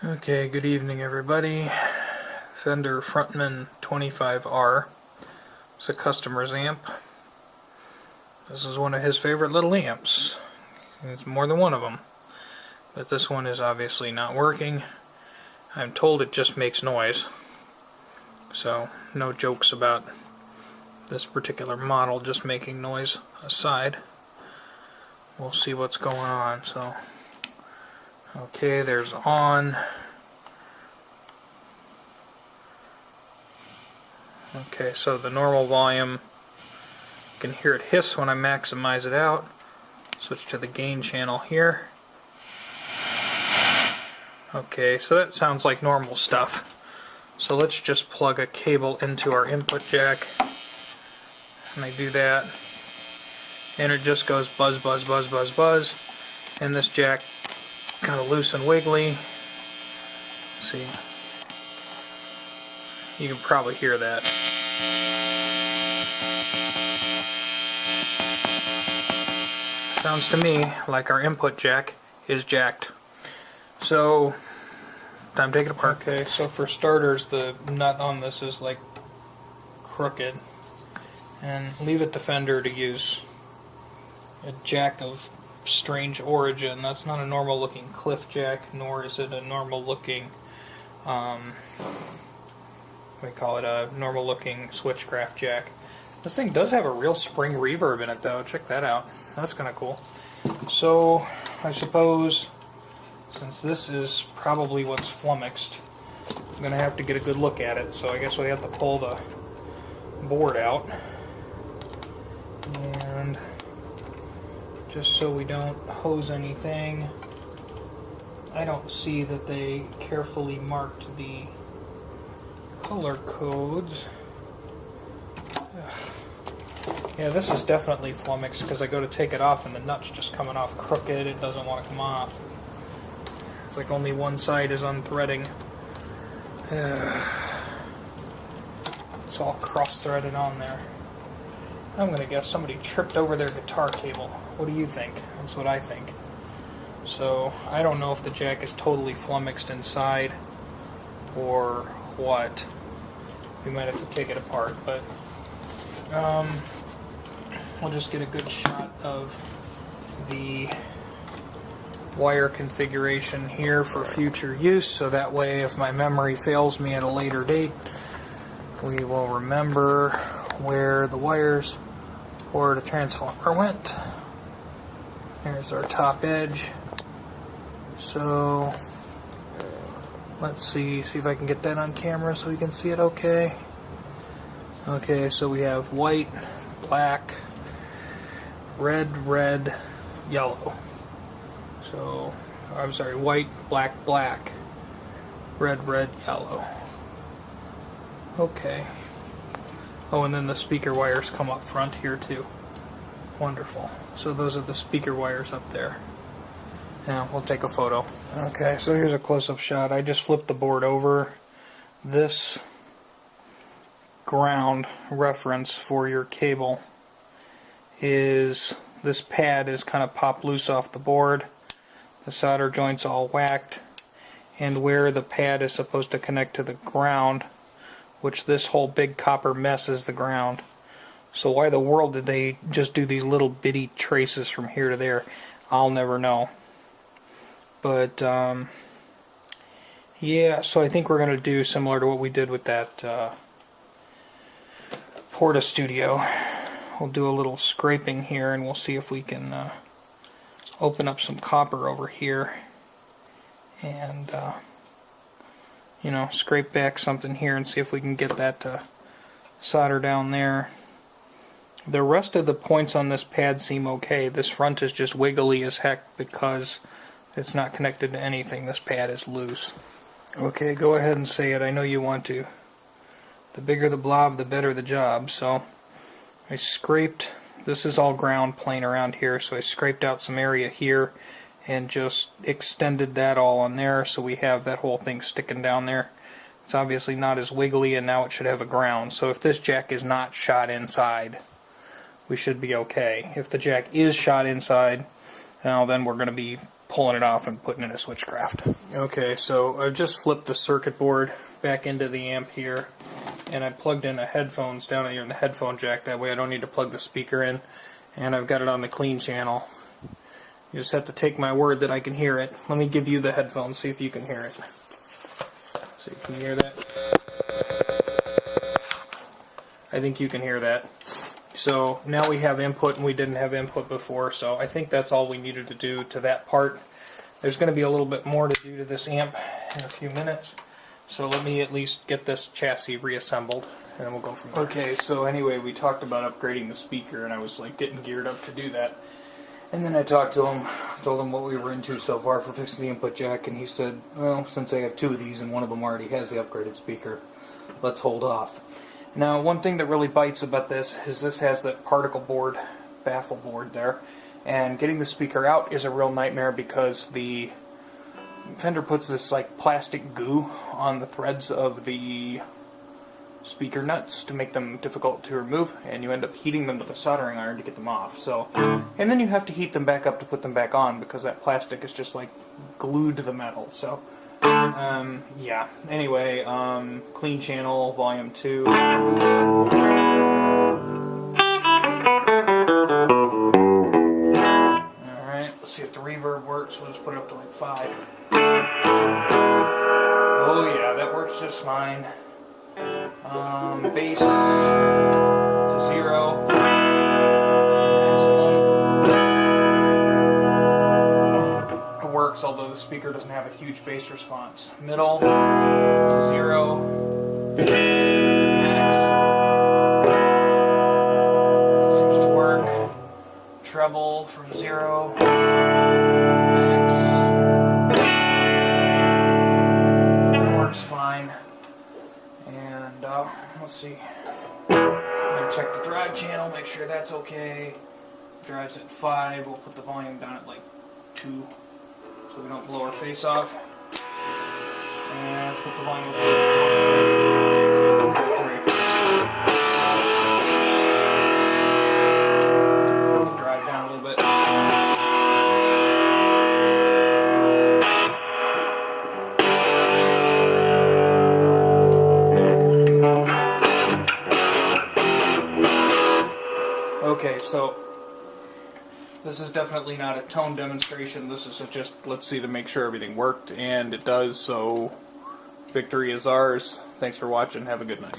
Okay, good evening everybody. Fender Frontman 25R. It's a customer's amp. This is one of his favorite little amps. There's more than one of them. But this one is obviously not working. I'm told it just makes noise. So, no jokes about this particular model just making noise aside. We'll see what's going on. So, okay, there's on. Okay, so the normal volume, you can hear it hiss when I maximize it out. Switch to the gain channel here. Okay, so that sounds like normal stuff. So let's just plug a cable into our input jack. And I do that. And it just goes buzz, buzz, buzz, buzz, buzz. And this jack kind of loose and wiggly. Let's see. You can probably hear that. Sounds to me like our input jack is jacked. So, time to take it apart. Okay, so for starters, the nut on this is like crooked. And leave it to Fender to use a jack of strange origin. That's not a normal looking cliff jack, nor is it a normal looking we call it a normal looking switchcraft jack. This thing does have a real spring reverb in it though, check that out. That's kind of cool. So I suppose since this is probably what's flummoxed, I'm going to have to get a good look at it. So I guess we have to pull the board out. And just so we don't hose anything, I don't see that they carefully marked the color codes. Ugh. Yeah, this is definitely flummoxed because I go to take it off and the nut's just coming off crooked. It doesn't want to come off. It's like only one side is unthreading. It's all cross-threaded on there. I'm going to guess somebody tripped over their guitar cable. What do you think? That's what I think. So, I don't know if the jack is totally flummoxed inside or what. We might have to take it apart, but we'll just get a good shot of the wire configuration here for future use, so that way if my memory fails me at a later date, we will remember where the wires or the transformer went. Here's our top edge. So let's see if I can get that on camera so we can see it okay. Okay, so we have white, black, red, yellow. So, I'm sorry, white, black, red, yellow. Okay. Oh, and then the speaker wires come up front here too. Wonderful. So those are the speaker wires up there. Now, we'll take a photo. Okay, so here's a close-up shot. I just flipped the board over. This ground reference for your cable is, this pad is kind of popped loose off the board. The solder joint's all whacked. And where the pad is supposed to connect to the ground, which this whole big copper mess is the ground. So why the world did they just do these little bitty traces from here to there? I'll never know. But, yeah, so I think we're going to do similar to what we did with that Porta Studio. We'll do a little scraping here and we'll see if we can open up some copper over here and, you know, scrape back something here and see if we can get that to solder down there. The rest of the points on this pad seem okay. This front is just wiggly as heck because it's not connected to anything. This pad is loose. Okay, go ahead and say it. I know you want to. The bigger the blob, the better the job. So I scraped, this is all ground plane around here, so I scraped out some area here and just extended that all on there so we have that whole thing sticking down there. It's obviously not as wiggly and now it should have a ground. So if this jack is not shot inside, we should be okay. If the jack is shot inside, now then we're going to be pulling it off and putting it in a switchcraft. Okay, so I've just flipped the circuit board back into the amp here, and I plugged in the headphones down here in the headphone jack. That way I don't need to plug the speaker in, and I've got it on the clean channel. You just have to take my word that I can hear it. Let me give you the headphones, see if you can hear it. So you can hear that? I think you can hear that. So now we have input, and we didn't have input before, so I think that's all we needed to do to that part. There's going to be a little bit more to do to this amp in a few minutes, so let me at least get this chassis reassembled, and then we'll go from there. Okay, so anyway, we talked about upgrading the speaker, and I was like getting geared up to do that. And then I talked to him, told him what we were into so far for fixing the input jack, and he said, well, since I have two of these and one of them already has the upgraded speaker, let's hold off. Now, one thing that really bites about this is this has that particle board, baffle board there, and getting the speaker out is a real nightmare because the Fender puts this like plastic goo on the threads of the speaker nuts to make them difficult to remove, and you end up heating them with a soldering iron to get them off. So, and then you have to heat them back up to put them back on because that plastic is just like glued to the metal. So yeah, anyway, clean channel, volume 2. Alright, let's see if the reverb works. We'll just put it up to like 5. Oh yeah, that works just fine. Bass to 0. Works, although the speaker doesn't have a huge bass response. Middle to 0. Max. That seems to work. Treble from 0. Max. That works fine. And let's see. I'm gonna check the drive channel, make sure that's okay. Drive's at 5. We'll put the volume down at like 2. So we don't blow our face off. And put the volume up to 3. Put the drive down a little bit. Okay, so this is definitely not a tone demonstration. This is just, let's see, to make sure everything worked, and it does, so victory is ours. Thanks for watching. Have a good night.